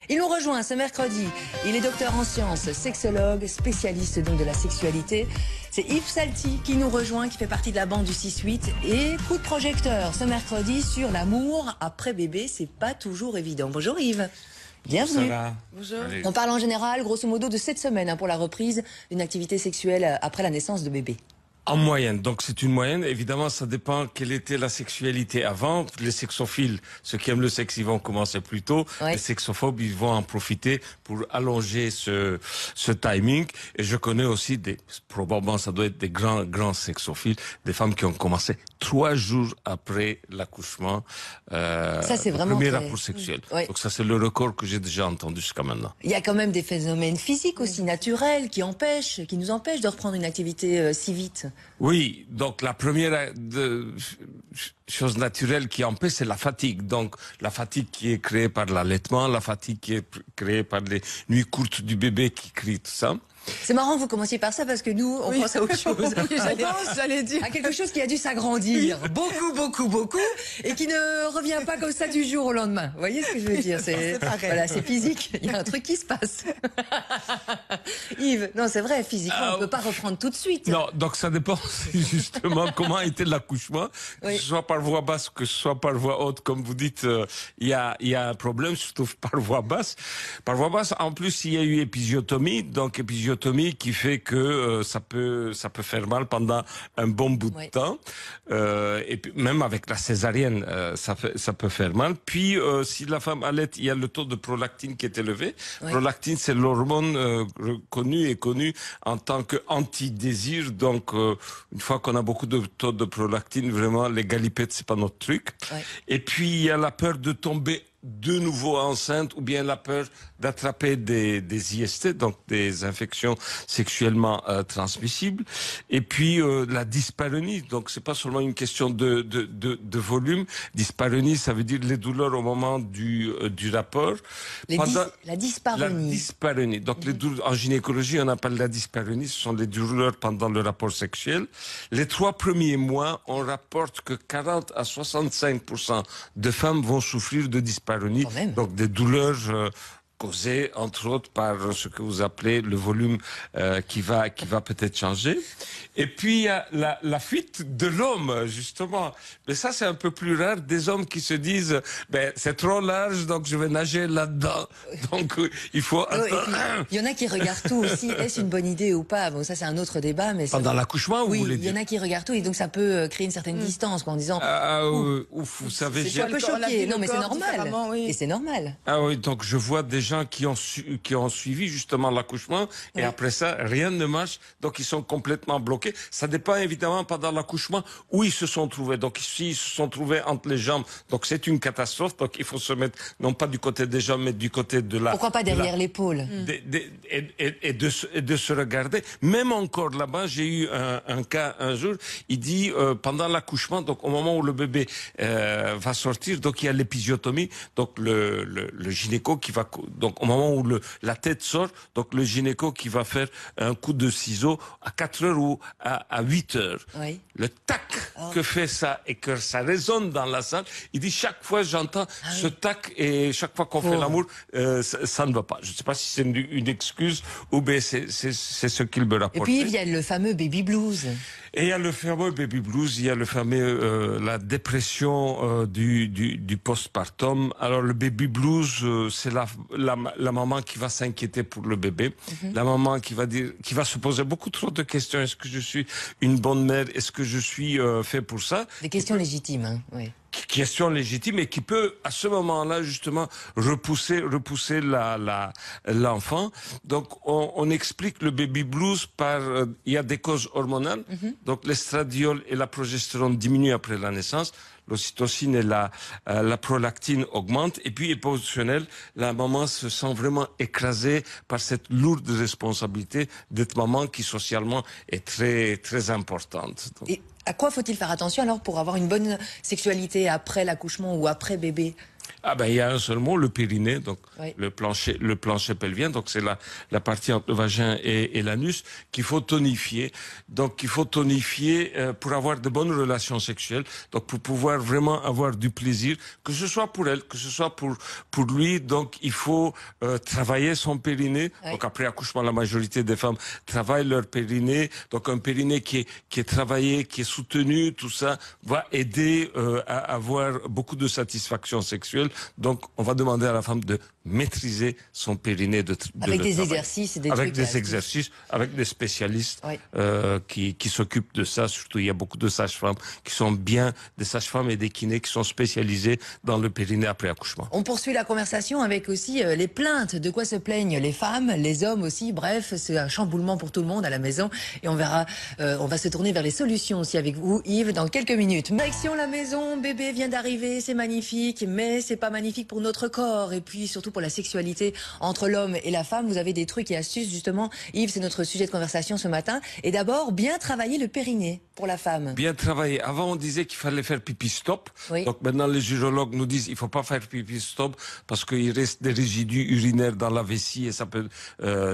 Il nous rejoint ce mercredi. Il est docteur en sciences, sexologue, spécialiste donc de la sexualité. C'est Yves Salty qui nous rejoint, qui fait partie de la bande du 6-8. Et coup de projecteur ce mercredi sur l'amour après bébé. C'est pas toujours évident. Bonjour Yves. Bienvenue. Bonjour. On parle en général, grosso modo, de 7 semaines pour la reprise d'une activité sexuelle après la naissance de bébé. En moyenne, donc c'est une moyenne. Évidemment, ça dépend quelle était la sexualité avant. Les sexophiles, ceux qui aiment le sexe, ils vont commencer plus tôt. Oui. Les sexophobes, ils vont en profiter pour allonger ce timing. Et je connais aussi probablement ça doit être des grands sexophiles, des femmes qui ont commencé 3 jours après l'accouchement. Ça, c'est vraiment premier très... rapport sexuel. Oui. Donc ça, c'est le record que j'ai déjà entendu jusqu'à maintenant. Il y a quand même des phénomènes physiques aussi, naturels, qui nous empêchent de reprendre une activité si vite. Oui, donc la première chose naturelle qui empêche, c'est la fatigue. Donc la fatigue qui est créée par l'allaitement, la fatigue qui est créée par les nuits courtes du bébé qui crie, tout ça. C'est marrant que vous commenciez par ça parce que nous, on pense à autre chose. J'allais dire. À quelque chose qui a dû s'agrandir beaucoup et qui ne revient pas comme ça du jour au lendemain. Vous voyez ce que je veux dire? Voilà, c'est physique. Il y a un truc qui se passe. Yves, non, c'est vrai, physiquement, on ne peut pas reprendre tout de suite. Non, donc ça dépend justement comment était l'accouchement, que ce soit par voie basse, que ce soit par voie haute, comme vous dites, il y a un problème, surtout par voie basse. Par voie basse, en plus, il y a eu épisiotomie, donc épisiotomie qui fait que ça peut faire mal pendant un bon bout de temps. Et puis, même avec la césarienne, ça peut faire mal. Puis, si la femme allait, il y a le taux de prolactine qui est élevé. Prolactine, c'est l'hormone connue en tant qu'anti-désir. Donc, une fois qu'on a beaucoup de taux de prolactine, vraiment, les galipettes, c'est pas notre truc. Et puis, il y a la peur de tomber de nouveau enceinte ou bien la peur d'attraper des IST, donc des infections sexuellement transmissibles. Et puis la dyspareunie, donc c'est pas seulement une question de volume. Dyspareunie, ça veut dire les douleurs au moment du rapport. La dyspareunie. La dyspareunie. Donc les douleurs, en gynécologie, on appelle la dyspareunie, ce sont les douleurs pendant le rapport sexuel. Les 3 premiers mois, on rapporte que 40 à 65% de femmes vont souffrir de dyspareunie. Donc des douleurs causées entre autres par ce que vous appelez le volume qui va peut-être changer. Et puis il y a la fuite de l'homme justement. Mais ça c'est un peu plus rare, des hommes qui se disent c'est trop large donc je vais nager là-dedans. Donc il faut il y en a qui regardent tout aussi. Est-ce une bonne idée ou pas? Bon, ça c'est un autre débat, mais pendant l'accouchement, oui, vous voulez il y en a qui regardent tout et donc ça peut créer une certaine distance quoi, en disant vous savez, c'est un peu choqué. Non mais c'est normal. Et c'est normal. Ah oui, donc je vois des gens qui ont suivi justement l'accouchement et après ça rien ne marche, donc ils sont complètement bloqués. Ça dépend évidemment pendant l'accouchement où ils se sont trouvés. Donc ici ils se sont trouvés entre les jambes, donc c'est une catastrophe. Donc il faut se mettre non pas du côté des jambes mais du côté de la... Pourquoi pas derrière l'épaule? Et de se regarder. Même encore là-bas, j'ai eu un cas un jour, il dit pendant l'accouchement, donc au moment où le bébé va sortir, donc il y a l'épisiotomie, donc le gynéco qui va... Donc au moment où la tête sort, donc le gynéco qui va faire un coup de ciseau à 4 heures ou à 8 heures. Oui. Le tac que fait ça et que ça résonne dans la salle, il dit chaque fois j'entends ce tac et chaque fois qu'on fait l'amour, ça ne va pas. Je ne sais pas si c'est une excuse ou bien c'est ce qu'il me rapporte. Et puis il y a le fameux baby blues. Et il y a le fameux baby blues, il y a le fameux la dépression du postpartum. Alors le baby blues, c'est la maman qui va s'inquiéter pour le bébé, la maman qui va se poser beaucoup trop de questions. Est-ce que je suis une bonne mère? Est-ce que je suis fait pour ça? Des questions légitimes, hein, oui. Question légitime et qui peut à ce moment-là justement repousser l'enfant. Donc on explique le baby blues par il y a des causes hormonales. Donc l'estradiol et la progestérone diminuent après la naissance. L'ocytocine et la prolactine augmentent. Et puis émotionnel, la maman se sent vraiment écrasée par cette lourde responsabilité d'être maman qui socialement est très très importante. Donc, et à quoi faut-il faire attention alors pour avoir une bonne sexualité après l'accouchement ou après bébé? Ah ben il y a un seul mot, le périnée, donc oui. le plancher pelvien, donc c'est la partie entre le vagin et l'anus qu'il faut tonifier. Donc il faut tonifier pour avoir de bonnes relations sexuelles, donc pour pouvoir vraiment avoir du plaisir, que ce soit pour elle, que ce soit pour lui. Donc il faut travailler son périnée. Oui. Donc après accouchement, la majorité des femmes travaillent leur périnée. Donc un périnée qui est travaillé, qui est soutenu, tout ça va aider à avoir beaucoup de satisfaction sexuelle. Donc, on va demander à la femme de maîtriser son périnée avec des exercices et des avec trucs. Des exercices, avec des spécialistes oui. Qui s'occupent de ça. Surtout, il y a beaucoup de sages-femmes qui sont bien, des sages-femmes et des kinés qui sont spécialisés dans le périnée après accouchement. On poursuit la conversation avec aussi les plaintes. De quoi se plaignent les femmes, les hommes aussi. Bref, c'est un chamboulement pour tout le monde à la maison. Et on verra, on va se tourner vers les solutions aussi avec vous, Yves, dans quelques minutes. Maxion, la maison, bébé vient d'arriver, c'est magnifique, mais c'est pas magnifique pour notre corps. Et puis surtout pour la sexualité entre l'homme et la femme. Vous avez des trucs et astuces, justement. Yves, c'est notre sujet de conversation ce matin. Et d'abord, bien travailler le périnée pour la femme. Bien travailler. Avant, on disait qu'il fallait faire pipi stop. Oui. Donc maintenant, les urologues nous disent qu'il ne faut pas faire pipi stop parce qu'il reste des résidus urinaires dans la vessie et ça peut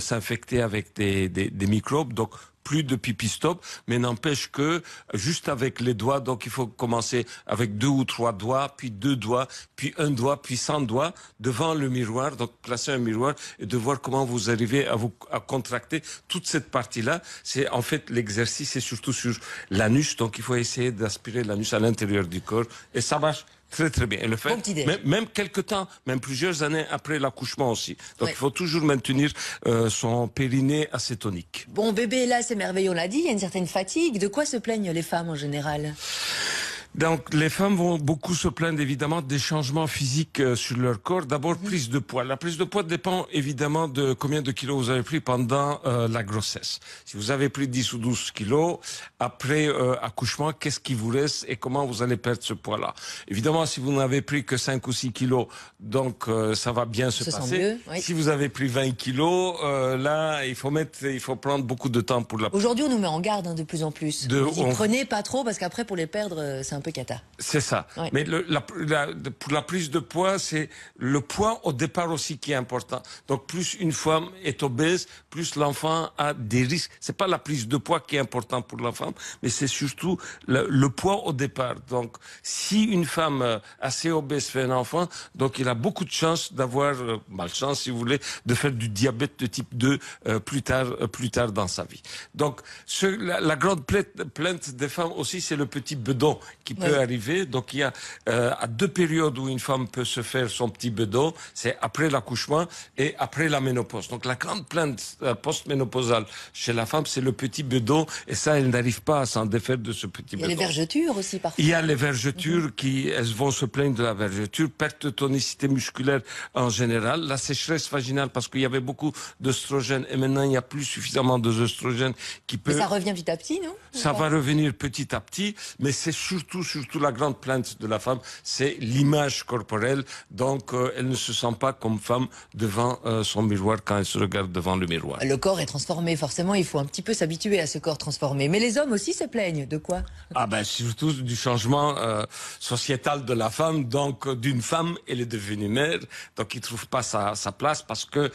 s'infecter avec des microbes. Donc, plus de pipi stop, mais n'empêche que juste avec les doigts, donc il faut commencer avec 2 ou 3 doigts, puis 2 doigts, puis 1 doigt, puis 100 doigts devant le miroir, donc placer un miroir et de voir comment vous arrivez à contracter toute cette partie-là. C'est en fait l'exercice, c'est surtout sur l'anus, donc il faut essayer d'aspirer l'anus à l'intérieur du corps et ça marche très très bien. Et le fait, même quelques temps, même plusieurs années après l'accouchement aussi. Donc il faut toujours maintenir son périnée assez tonique. Bon, bébé là, c'est merveilleux, on l'a dit, il y a une certaine fatigue. De quoi se plaignent les femmes en général ? Donc les femmes vont beaucoup se plaindre évidemment des changements physiques sur leur corps. D'abord prise de poids. La prise de poids dépend évidemment de combien de kilos vous avez pris pendant la grossesse. Si vous avez pris 10 ou 12 kilos, après accouchement, qu'est-ce qui vous reste et comment vous allez perdre ce poids-là? Évidemment, si vous n'avez pris que 5 ou 6 kilos, donc ça va bien se passer. Mieux, oui. Si vous avez pris 20 kilos, là, il faut prendre beaucoup de temps pour la... Aujourd'hui, on nous met en garde hein, de plus en plus. Prenez pas trop parce qu'après, pour les perdre, c'est un peu cata. C'est ça. Ouais. Mais pour la prise de poids, c'est le poids au départ aussi qui est important. Donc plus une femme est obèse, plus l'enfant a des risques. C'est pas la prise de poids qui est important pour la femme, mais c'est surtout le poids au départ. Donc si une femme assez obèse fait un enfant, donc il a beaucoup de chances d'avoir, malchance si vous voulez, de faire du diabète de type 2 plus tard dans sa vie. Donc la grande plainte des femmes aussi, c'est le petit bedon qui peut arriver. Donc il y a à 2 périodes où une femme peut se faire son petit bedon, c'est après l'accouchement et après la ménopause. Donc la grande plainte post-ménopausale chez la femme, c'est le petit bedon et ça, elle n'arrive pas à s'en défaire de ce petit bedon. Il y a les vergetures aussi parfois. Il y a les vergetures elles vont se plaindre de la vergeture, perte de tonicité musculaire en général, la sécheresse vaginale parce qu'il y avait beaucoup d'œstrogènes et maintenant il n'y a plus suffisamment d'œstrogènes qui peut... Mais ça revient petit à petit, non? Ça va revenir petit à petit, mais c'est surtout la grande plainte de la femme, c'est l'image corporelle. Donc, elle ne se sent pas comme femme devant son miroir quand elle se regarde devant le miroir. Le corps est transformé, forcément, il faut un petit peu s'habituer à ce corps transformé. Mais les hommes aussi se plaignent, de quoi? Ah ben, surtout du changement sociétal de la femme. Donc, d'une femme, elle est devenue mère, donc il trouve pas sa place parce que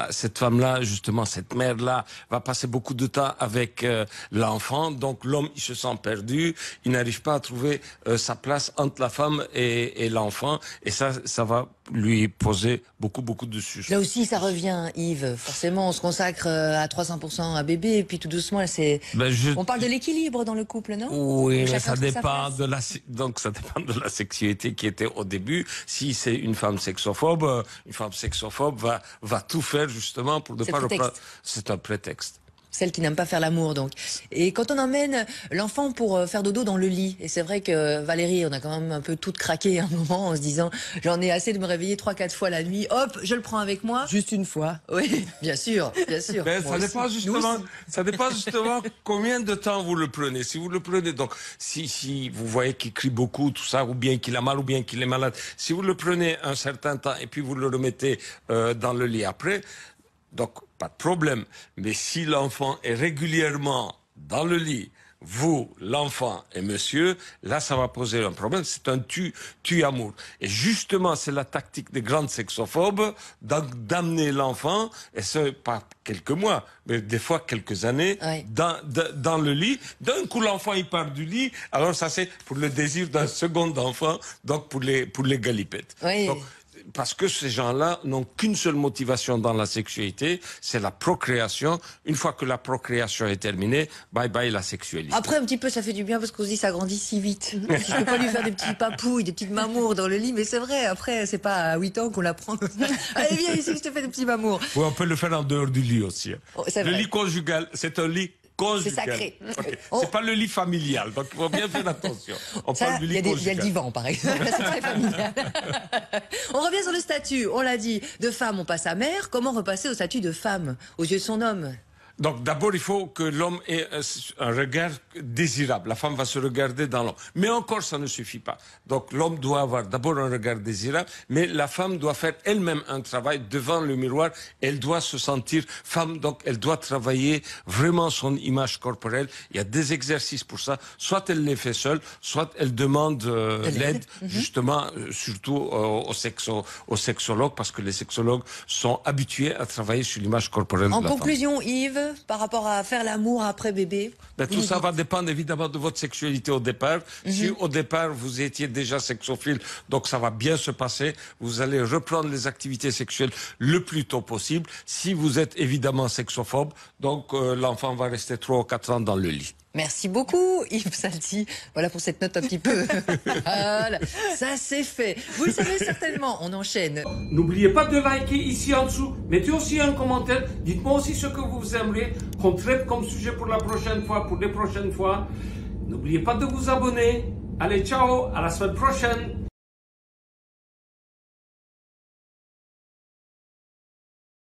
cette femme-là, justement, cette mère-là, va passer beaucoup de temps avec l'enfant. Donc, l'homme, il se sent perdu, il n'arrive pas à trouver sa place entre la femme et l'enfant. Et ça va lui poser beaucoup de soucis. Là aussi, ça revient, Yves. Forcément, on se consacre à 300% à bébé, et puis tout doucement, on parle de l'équilibre dans le couple, non? Oui, mais ça dépend de la sexualité qui était au début. Si c'est une femme sexophobe va tout faire justement pour ne pas reprendre. C'est un prétexte. Celle qui n'aime pas faire l'amour, donc. Et quand on emmène l'enfant pour faire dodo dans le lit, et c'est vrai que Valérie, on a quand même un peu toutes craqué à un moment en se disant j'en ai assez de me réveiller 3-4 fois la nuit, hop, je le prends avec moi. Juste une fois. Oui, bien sûr. Mais ça dépend justement combien de temps vous le prenez. Si vous le prenez, donc, si vous voyez qu'il crie beaucoup, tout ça, ou bien qu'il a mal, ou bien qu'il est malade, si vous le prenez un certain temps et puis vous le remettez dans le lit après, donc, pas de problème. Mais si l'enfant est régulièrement dans le lit, vous, l'enfant et monsieur, là, ça va poser un problème. C'est un tue-amour. Et justement, c'est la tactique des grandes sexophobes d'amener l'enfant, et ce, pas quelques mois, mais des fois quelques années, dans le lit. D'un coup, l'enfant, il part du lit. Alors, ça, c'est pour le désir d'un second enfant, donc pour les galipettes. Oui. Donc, parce que ces gens-là n'ont qu'une seule motivation dans la sexualité, c'est la procréation. Une fois que la procréation est terminée, bye bye la sexualité. Après, un petit peu, ça fait du bien parce qu'on se dit ça grandit si vite. Je peux pas lui faire des petits papouilles, des petites mamours dans le lit, mais c'est vrai, après, c'est pas à 8 ans qu'on l'apprend. Allez, viens ici, je te fais des petits mamours. Oui, on peut le faire en dehors du lit aussi. Oh, le lit conjugal, c'est un lit conjugal. C'est sacré. Okay. C'est pas le lit familial, donc il faut bien faire attention. On parle du lit conjugal. Il y a le divan, par exemple. C'est très familial. On revient sur le statut. On l'a dit, de femme, on passe à mère. Comment repasser au statut de femme, aux yeux de son homme? Donc d'abord, il faut que l'homme ait un regard désirable. La femme va se regarder dans l'homme. Mais encore, ça ne suffit pas. Donc l'homme doit avoir d'abord un regard désirable, mais la femme doit faire elle-même un travail devant le miroir. Elle doit se sentir femme, donc elle doit travailler vraiment son image corporelle. Il y a des exercices pour ça. Soit elle les fait seule, soit elle demande l'aide, justement, surtout aux sexologues, parce que les sexologues sont habitués à travailler sur l'image corporelle de la femme. En conclusion, Yves, par rapport à faire l'amour après bébé? Tout ça va dépendre évidemment de votre sexualité au départ. Si au départ vous étiez déjà sexophile, donc ça va bien se passer. Vous allez reprendre les activités sexuelles le plus tôt possible. Si vous êtes évidemment sexophobe, donc l'enfant va rester 3 ou 4 ans dans le lit. Merci beaucoup, Yves Salty. Voilà pour cette note un petit peu. Voilà, ça c'est fait. Vous le savez certainement, on enchaîne. N'oubliez pas de liker ici en dessous. Mettez aussi un commentaire. Dites-moi aussi ce que vous aimeriez qu'on traite comme sujet pour la prochaine fois, pour les prochaines fois. N'oubliez pas de vous abonner. Allez, ciao, à la semaine prochaine.